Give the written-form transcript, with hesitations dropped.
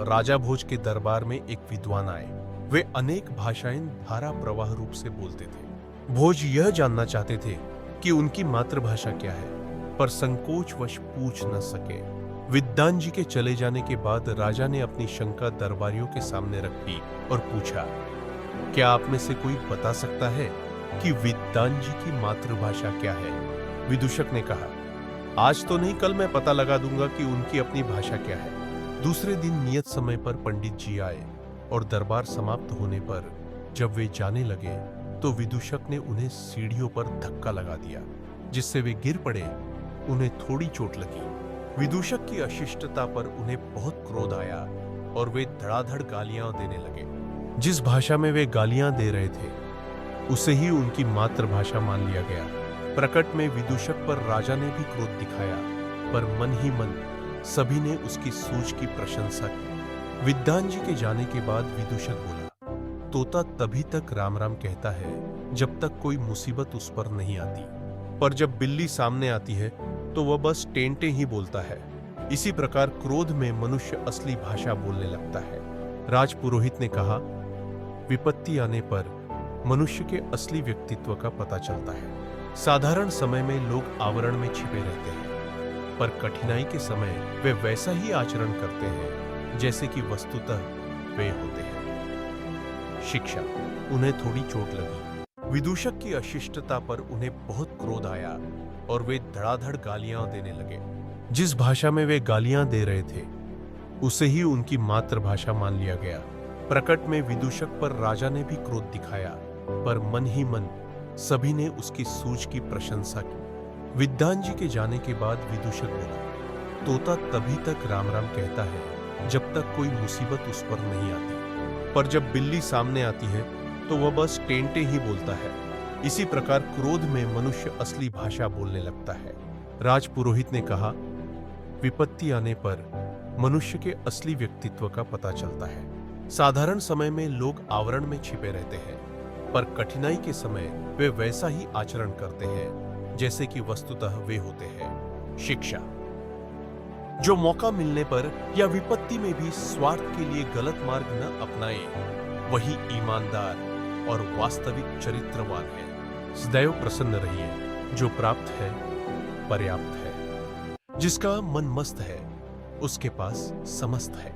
राजा भोज के दरबार में एक विद्वान आए। वे अनेक भाषाएं धारा प्रवाह रूप से बोलते थे। भोज यह जानना चाहते थे कि उनकी मातृभाषा क्या है, पर संकोचवश पूछ न सके। विद्वान जी के चले जाने के बाद राजा ने अपनी शंका दरबारियों के सामने रखी और पूछा, क्या आप में से कोई बता सकता है कि विद्वान जी की मातृभाषा क्या है? विदूषक ने कहा, आज तो नहीं, कल मैं पता लगा दूंगा कि उनकी अपनी भाषा क्या है। दूसरे दिन नियत समय पर पंडित जी आए और दरबार समाप्त होने पर जब वे जाने लगे तो विदूषक ने उन्हें सीढ़ियों पर धक्का लगा दिया, जिससे वे गिर पड़े। उन्हें थोड़ी चोट लगी। विदूषक की अशिष्टता पर उन्हें बहुत क्रोध आया और वे धड़ाधड़ गालियां देने लगे। जिस भाषा में वे गालियां दे रहे थे उसे ही उनकी मातृभाषा मान लिया गया। प्रकट में विदूषक पर राजा ने भी क्रोध दिखाया, पर मन ही मन सभी ने उसकी सूझ की प्रशंसा की। विद्वान जी के जाने के बाद विदूषक बोला, तोता तभी तक राम राम कहता है जब तक कोई मुसीबत उस पर नहीं आती, पर जब बिल्ली सामने आती है तो वह बस टेंटे ही बोलता है। इसी प्रकार क्रोध में मनुष्य असली भाषा बोलने लगता है। राजपुरोहित ने कहा, विपत्ति आने पर मनुष्य के असली व्यक्तित्व का पता चलता है। साधारण समय में लोग आवरण में छिपे रहते हैं, पर कठिनाई के समय वे वैसा ही आचरण करते हैं जैसे कि वस्तुतः वे होते हैं। शिक्षा। उन्हें थोड़ी चोट लगी। विदूषक की अशिष्टता पर उन्हें बहुत क्रोध आया और वे धड़ाधड़ गालियां देने लगे। जिस भाषा में वे गालियां दे रहे थे उसे ही उनकी मातृभाषा मान लिया गया। प्रकट में विदूषक पर राजा ने भी क्रोध दिखाया, पर मन ही मन सभी ने उसकी सूझ की प्रशंसा की। विद्वान जी के जाने के बाद विदूषक बोला, तोता तभी तक राम राम कहता है जब तक कोई मुसीबत उस पर नहीं आती, पर जब बिल्ली सामने आती है तो वह बस टेंटे ही बोलता है। इसी प्रकार क्रोध में मनुष्य असली भाषा बोलने लगता है। राजपुरोहित ने कहा, विपत्ति आने पर मनुष्य के असली व्यक्तित्व का पता चलता है। साधारण समय में लोग आवरण में छिपे रहते हैं, पर कठिनाई के समय वे वैसा ही आचरण करते हैं जैसे कि वस्तुतः वे होते हैं। शिक्षा। जो मौका मिलने पर या विपत्ति में भी स्वार्थ के लिए गलत मार्ग न अपनाए, वही ईमानदार और वास्तविक चरित्रवान है। सदैव प्रसन्न रहिए। जो प्राप्त है पर्याप्त है। जिसका मन मस्त है उसके पास समस्त है।